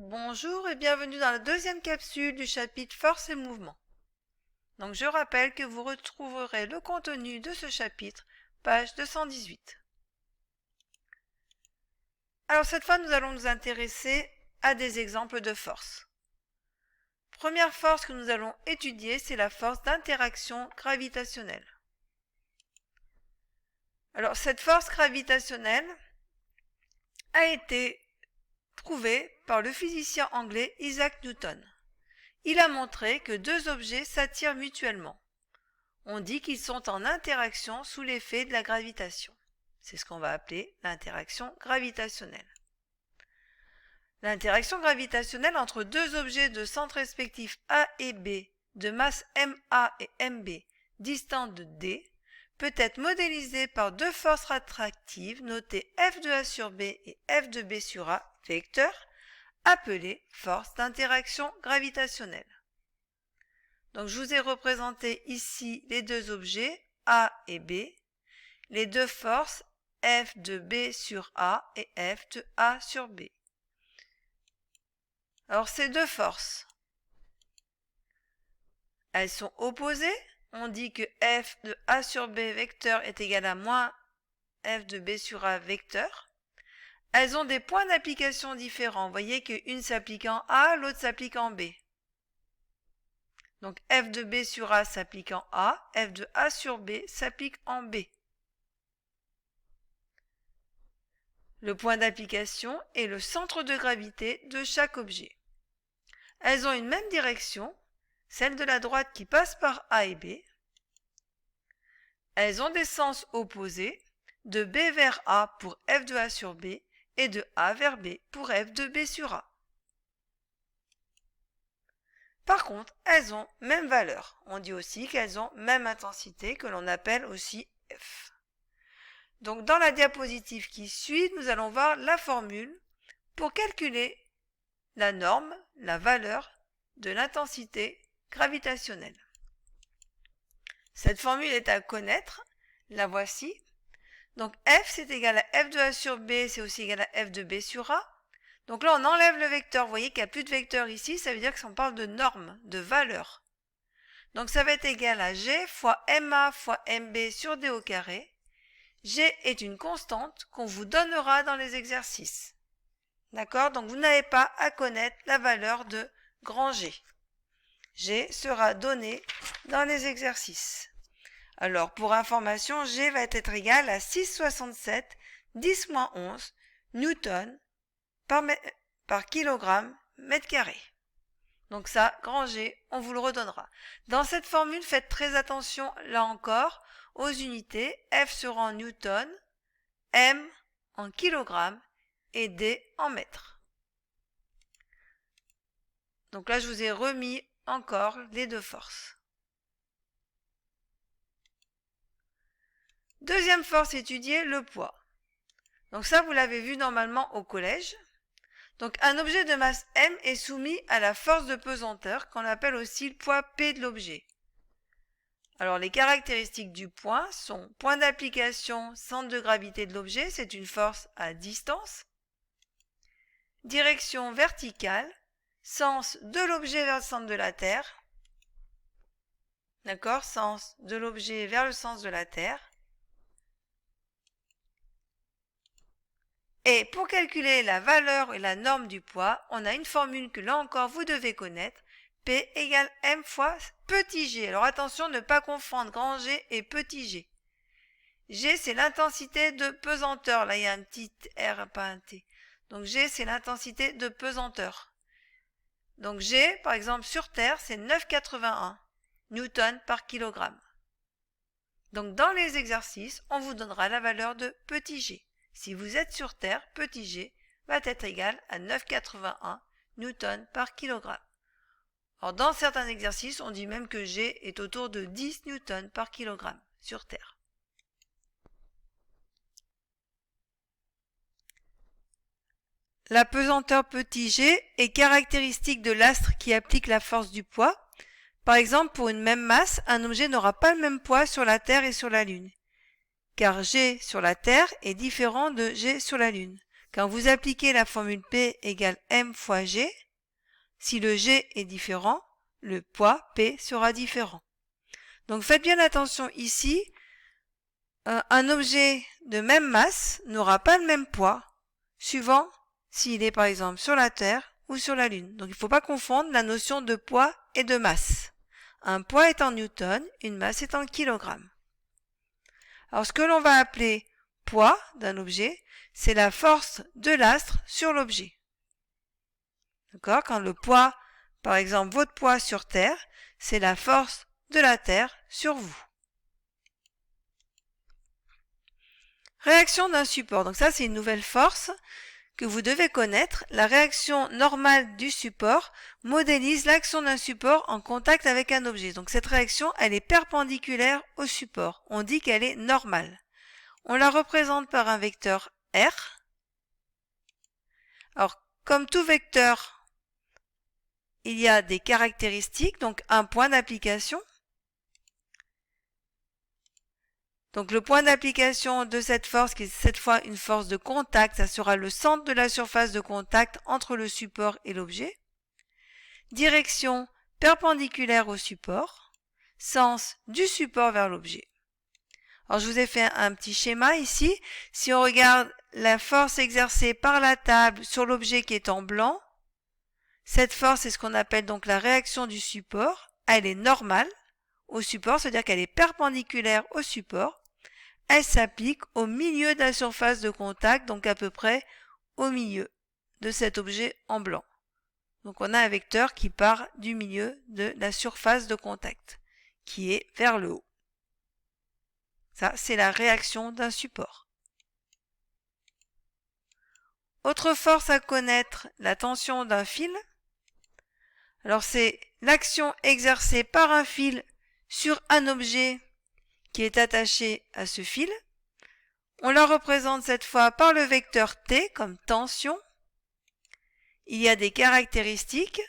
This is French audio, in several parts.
Bonjour et bienvenue dans la deuxième capsule du chapitre Force et mouvement. Donc je rappelle que vous retrouverez le contenu de ce chapitre, page 218. Alors cette fois nous allons nous intéresser à des exemples de force. Première force que nous allons étudier, c'est la force d'interaction gravitationnelle. Alors cette force gravitationnelle a été prouvée par le physicien anglais Isaac Newton. Il a montré que deux objets s'attirent mutuellement. On dit qu'ils sont en interaction sous l'effet de la gravitation. C'est ce qu'on va appeler l'interaction gravitationnelle. L'interaction gravitationnelle entre deux objets de centre respectif A et B, de masse MA et MB, distants de D, peut être modélisée par deux forces attractives notées F de A sur B et F de B sur A, vecteurs, appelées forces d'interaction gravitationnelle. Donc je vous ai représenté ici les deux objets A et B, les deux forces F de B sur A et F de A sur B. Alors ces deux forces, elles sont opposées. On dit que F de A sur B vecteur est égal à moins F de B sur A vecteur. Elles ont des points d'application différents. Vous voyez qu'une s'applique en A, l'autre s'applique en B. Donc F de B sur A s'applique en A, F de A sur B s'applique en B. Le point d'application est le centre de gravité de chaque objet. Elles ont une même direction, celle de la droite qui passe par A et B. Elles ont des sens opposés, de B vers A pour F de A sur B et de A vers B pour F de B sur A. Par contre, elles ont même valeur. On dit aussi qu'elles ont même intensité, que l'on appelle aussi F. Donc dans la diapositive qui suit, nous allons voir la formule pour calculer la norme, la valeur de l'intensité gravitationnelle. Cette formule est à connaître, la voici. Donc F c'est égal à F de A sur B, c'est aussi égal à F de B sur A. Donc là on enlève le vecteur, vous voyez qu'il n'y a plus de vecteur ici, ça veut dire qu'on parle de norme, de valeur. Donc ça va être égal à G fois MA fois MB sur D au carré. G est une constante qu'on vous donnera dans les exercices. D'accord? Donc vous n'avez pas à connaître la valeur de grand G. G sera donné dans les exercices. Alors pour information, G va être égal à 6,67 10-11 newton par kilogramme mètre carré. Donc ça, grand G, on vous le redonnera. Dans cette formule, faites très attention, là encore, aux unités. F sera en newton, M en kilogramme et D en mètres. Donc là, je vous ai remis encore les deux forces. Deuxième force étudiée, le poids. Donc ça, vous l'avez vu normalement au collège. Donc un objet de masse M est soumis à la force de pesanteur qu'on appelle aussi le poids P de l'objet. Alors les caractéristiques du point sont point d'application, centre de gravité de l'objet, c'est une force à distance. Direction verticale, sens de l'objet vers le centre de la Terre. D'accord, sens de l'objet vers le sens de la Terre. Et pour calculer la valeur et la norme du poids, on a une formule que là encore vous devez connaître. P égale M fois petit g. Alors attention, ne pas confondre grand G et petit g. G, c'est l'intensité de pesanteur. Là, il y a un petit R, pas un T. Donc G, c'est l'intensité de pesanteur. Donc G, par exemple, sur Terre, c'est 9,81 newton par kilogramme. Donc dans les exercices, on vous donnera la valeur de petit g. Si vous êtes sur Terre, petit g va être égal à 9,81 newton par kilogramme. Alors dans certains exercices, on dit même que g est autour de 10 newtons par kilogramme sur Terre. La pesanteur petit g est caractéristique de l'astre qui applique la force du poids. Par exemple, pour une même masse, un objet n'aura pas le même poids sur la Terre et sur la Lune. Car G sur la Terre est différent de G sur la Lune. Quand vous appliquez la formule P égale M fois G, si le G est différent, le poids P sera différent. Donc faites bien attention ici, un objet de même masse n'aura pas le même poids, suivant s'il est par exemple sur la Terre ou sur la Lune. Donc il ne faut pas confondre la notion de poids et de masse. Un poids est en newton, une masse est en kilogrammes. Alors ce que l'on va appeler poids d'un objet, c'est la force de l'astre sur l'objet. D'accord? Quand le poids, par exemple votre poids sur Terre, c'est la force de la Terre sur vous. Réaction d'un support. Donc ça, c'est une nouvelle force que vous devez connaître. La réaction normale du support modélise l'action d'un support en contact avec un objet. Donc cette réaction, elle est perpendiculaire au support. On dit qu'elle est normale. On la représente par un vecteur R. Alors, comme tout vecteur, il y a des caractéristiques, donc un point d'application. Donc le point d'application de cette force, qui est cette fois une force de contact, ça sera le centre de la surface de contact entre le support et l'objet. Direction perpendiculaire au support, sens du support vers l'objet. Alors je vous ai fait un petit schéma ici. Si on regarde la force exercée par la table sur l'objet qui est en blanc, cette force est ce qu'on appelle donc la réaction du support. Elle est normale au support, c'est-à-dire qu'elle est perpendiculaire au support. Elle s'applique au milieu de la surface de contact, donc à peu près au milieu de cet objet en blanc. Donc on a un vecteur qui part du milieu de la surface de contact, qui est vers le haut. Ça, c'est la réaction d'un support. Autre force à connaître, la tension d'un fil. Alors c'est l'action exercée par un fil sur un objet qui est attaché à ce fil. On la représente cette fois par le vecteur T comme tension. Il y a des caractéristiques,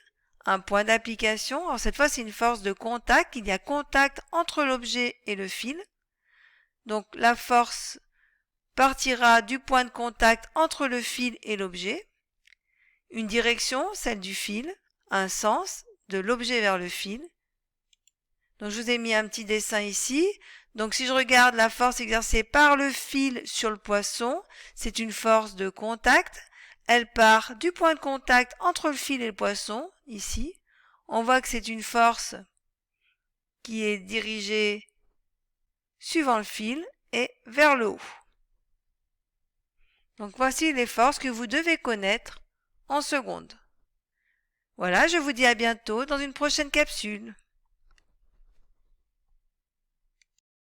un point d'application. Alors cette fois c'est une force de contact. Il y a contact entre l'objet et le fil. Donc la force partira du point de contact entre le fil et l'objet. Une direction, celle du fil. Un sens, de l'objet vers le fil. Donc je vous ai mis un petit dessin ici. Donc si je regarde la force exercée par le fil sur le poisson, c'est une force de contact. Elle part du point de contact entre le fil et le poisson, ici. On voit que c'est une force qui est dirigée suivant le fil et vers le haut. Donc voici les forces que vous devez connaître en seconde. Voilà, je vous dis à bientôt dans une prochaine capsule.